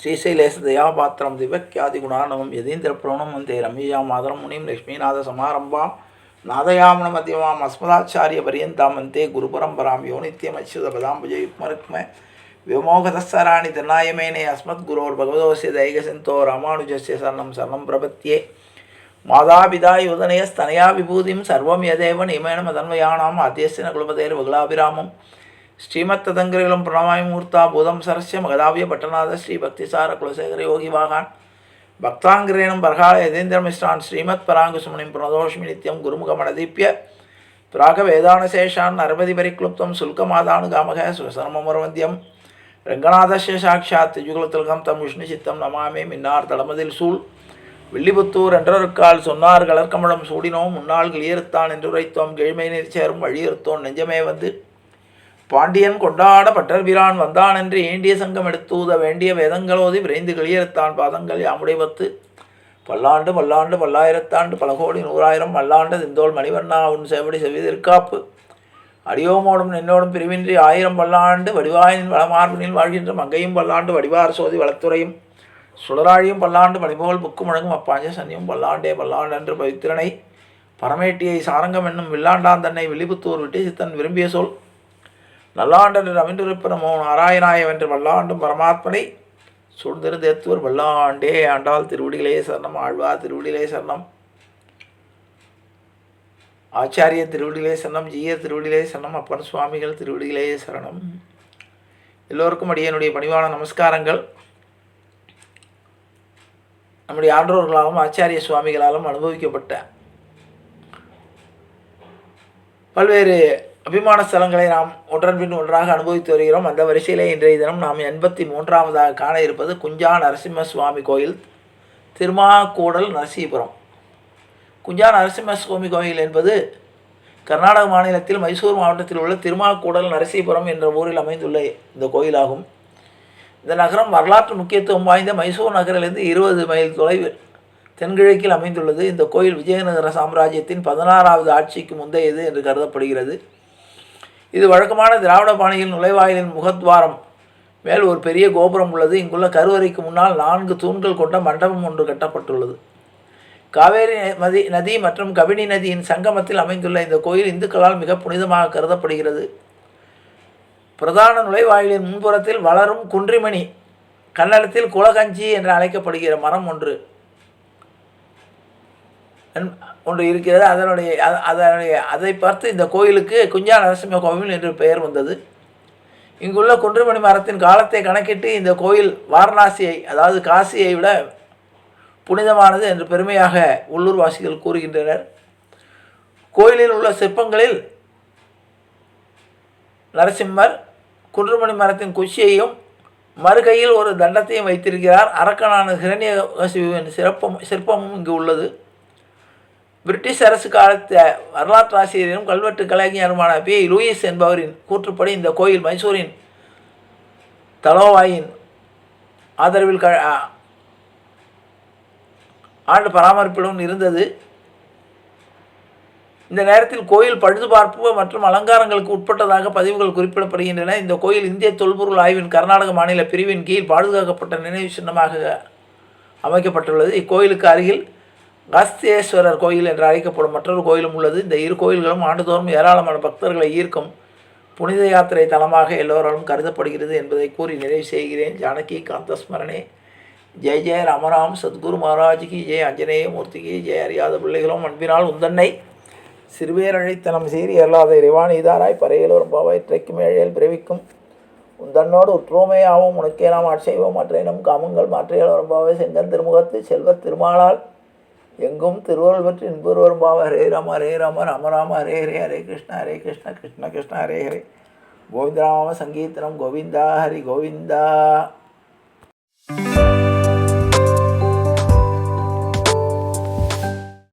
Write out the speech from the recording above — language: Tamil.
श्रीशैलेशदयापात्रं दिव्यख्यातिगुणार्णवं यतीन्द्रप्रणवं वन्दे रम्यजां मातरं मुनिं लक्ष्मीनाथसमारम्भां नादयामुनमध्यमाम् अस्मदाचार्यपर्यन्तां वन्दे गुरुपरम्परां यो नित्यमच्युतपदाम्बुजयुग्मरुक्म व्योमोहतस्सराणि तन्नायमेने अस्मद्गुरोर्भगवतोऽस्य दैकसिन्तो रामानुजस्य शरणं शरणं प्रपद्ये मातापिता योधनयस्तनया विभूतिं सर्वं यदेव नियमेन मदन्वयानाम् आद्यस्य न कुलपतेर्वगुलाभिरामं श्रीमत्तदङ्करिलं प्रणमामि मूर्ता बोधं सरस्य मगदाव्य पट्टनाथ श्री भक्तिसार कुलशेखर योगी वाहन भक्तांग्रेणं बर्हाळ यतीन्द्रमिश्रान् श्रीमत्पराङ्कुशमुनिं प्रणतोऽस्मि नित्यं गुरुमुखमणदीप्य प्राकवेदानशेषान् नरपतिपरिक्लुप्तं शुल्कमादानुगामः स्वसरममरवन्द्यं रङ्गनाथस्य साक्षात् युगलतिलकं तं विष्णुचित्तं नमामि मिन्नार तलमदिल सूழ் வில்லிபுத்தூர் என்றொருக்கால் சொன்னார் கலர்கமலம் சூடினோம் முன்னாள் கிளியறுத்தான் என்றுரைத்தோம் கீழ்மை நெறிச்சேரும் வழியறுத்தோன் நெஞ்சமே வந்து பாண்டியன் கொண்டாட பட்டர்பிரான் வந்தான் என்று ஏண்டிய சங்கம் எடுத்தூத வேண்டிய வேதங்களோதி விரைந்து கிளியறுத்தான் பாதங்கள் யாமுடைவத்து பல்லாண்டு பல்லாண்டு பல்லாயிரத்தாண்டு பல கோடி நூறாயிரம் மல்லாண்டு திந்தோள் மணிவண்ணா உன் செவடி செவ்விதிற்காப்பு அடியோமோடும் நின்னோடும் பிரிவின்றி ஆயிரம் பல்லாண்டு வடிவாயினின் வளமார்பினில் வாழ்கின்ற மங்கையும் பல்லாண்டு வடிவார் சோதி வளத்துறையும் சுடராழியும் பல்லாண்டு மணிபோல் புக்கு முழங்கும் அப்பாஞ்ச சன்னியும் பல்லாண்டே பல்லாண்டு என்று பவித்திரனை பரமேட்டியை சாரங்கம் என்னும் வில்லாண்டான் தன்னை வில்லிபுத்தூர் விட்டு சித்தன் விரும்பிய சொல் நல்லாண்டென்று ரவின்றிருப்பனமோ நாராயணாய வென்று வல்லாண்டும் பரமாத்மனை சூழ்ந்திருந்தேத்துவர் வல்லாண்டே ஆண்டாள் திருவடிகளே சரணம் ஆழ்வார் திருவடிகளே சரணம் ஆச்சாரிய திருவடிகளே சரணம் ஜீயர் திருவடிகளே சரணம் அப்பன் சுவாமிகள் திருவடிகளே சரணம். எல்லோருக்கும் அடியனுடைய பணிவான நமஸ்காரங்கள். நம்முடைய ஆன்றோர்களாலும் ஆச்சாரிய சுவாமிகளாலும் அனுபவிக்கப்பட்ட பல்வேறு அபிமான ஸ்தலங்களை நாம் ஒன்றன் பின் ஒன்றாக அனுபவித்து வருகிறோம். அந்த வரிசையிலே இன்றைய தினம் நாம் 83வது காண இருப்பது குஞ்சா நரசிம்ம சுவாமி கோயில், திருமாக்கூடல் நரசீபுரம். குஞ்சா நரசிம்ம சுவாமி கோயில் என்பது கர்நாடக மாநிலத்தில் மைசூர் மாவட்டத்தில் உள்ள திருமாக்கூடல் நரசீபுரம் என்ற ஊரில் அமைந்துள்ள இந்த கோயிலாகும். இந்த நகரம் வரலாற்று முக்கியத்துவம் வாய்ந்த மைசூர் நகரிலிருந்து 20 மைல் தொலைவில் தென்கிழக்கில் அமைந்துள்ளது. இந்த கோயில் விஜயநகர சாம்ராஜ்யத்தின் 16வது ஆட்சிக்கு முந்தையது என்று கருதப்படுகிறது. இது வழக்கமான திராவிட பாணியில் நுழைவாயிலின் முகத்வாரம் மேல் ஒரு பெரிய கோபுரம் உள்ளது. இங்குள்ள கருவறைக்கு முன்னால் 4 தூண்கள் கொண்ட மண்டபம் ஒன்று கட்டப்பட்டுள்ளது. காவேரி நதி மற்றும் கபினி நதியின் சங்கமத்தில் அமைந்துள்ள இந்த கோயில் இந்துக்களால் மிக புனிதமாக கருதப்படுகிறது. பிரதான நுழைவாயிலின் முன்புறத்தில் வளரும் குன்றிமணி, கன்னடத்தில் குலகஞ்சி என்று அழைக்கப்படுகிற மரம் ஒன்று இருக்கிறது. அதை பார்த்து இந்த கோயிலுக்கு குஞ்சா நரசிம்ம கோவில் என்று பெயர் வந்தது. இங்குள்ள குன்றிமணி மரத்தின் காலத்தை கணக்கிட்டு இந்த கோயில் வாரணாசியை, அதாவது காசியை விட புனிதமானது என்று பெருமையாக உள்ளூர்வாசிகள் கூறுகின்றனர். கோயிலில் உள்ள சிற்பங்களில் நரசிம்மர் குன்றுமணி மரத்தின் குச்சியையும் மறுகையில் ஒரு தண்டத்தையும் வைத்திருக்கிறார். அரக்கனான ஹிரண்யகசிபுவின் சிற்பமும் இங்கு உள்ளது. பிரிட்டிஷ் அரசு காலத்த வரலாற்றாசிரியரும் கல்வெட்டு கலைஞருமான பி. லூயிஸ் என்பவரின் கூற்றுப்படி இந்த கோயில் மைசூரின் தலோவாயின் ஆதரவில் ஆண்டு பராமரிப்பிலும் இருந்தது. இந்த நேரத்தில் கோயில் பழுதுபார்ப்பு மற்றும் அலங்காரங்களுக்கு உட்பட்டதாக பதிவுகள் குறிப்பிடப்படுகின்றன. இந்த கோயில் இந்திய தொல்பொருள் ஆய்வின் கர்நாடக மாநில பிரிவின் கீழ் பாதுகாக்கப்பட்ட நினைவு சின்னமாக அமைக்கப்பட்டுள்ளது. இக்கோயிலுக்கு அருகில் காஸ்தேஸ்வரர் கோயில் என்று அழைக்கப்படும் மற்றொரு கோயிலும் உள்ளது. இந்த இரு கோயில்களும் ஆண்டுதோறும் ஏராளமான பக்தர்களை ஈர்க்கும் புனித யாத்திரை தலமாக எல்லோராலும் கருதப்படுகிறது என்பதை கூறி நிறைவு செய்கிறேன். ஜானகி காந்தஸ்மரணே. ஜெய ஜெய ராமராம் சத்குரு மகாராஜுக்கு ஜெய ஆஞ்சநேய மூர்த்திக்கு ஜெய. அறியாத பிள்ளைகளும் அன்பினால் உந்தன்னை சிறுவேரழைத்தனம் சீறி அல்லாத இறைவான் இதாராய் பறையலோரும் பாவாய் இற்றைக்கும் ஏழையில் பிறவிக்கும் உந்தன்னோடு உற்றோமே ஆவும் உனக்கே நாம் ஆட்சேவோம் மற்றையினம் காமங்கள் மாற்றையலோரும் பாவை செங்கன் திருமுகத்து செல்வத் திருமாலால் எங்கும் திருவருள் பற்றி இன்புருவரும் பாவ. ஹரே ராம ராம ராம ஹரே ஹரே ஹரே கிருஷ்ண கிருஷ்ண கிருஷ்ண ஹரே ஹரே. கோவிந்தராம சங்கீர்த்தனம் கோவிந்தா ஹரி கோவிந்தா.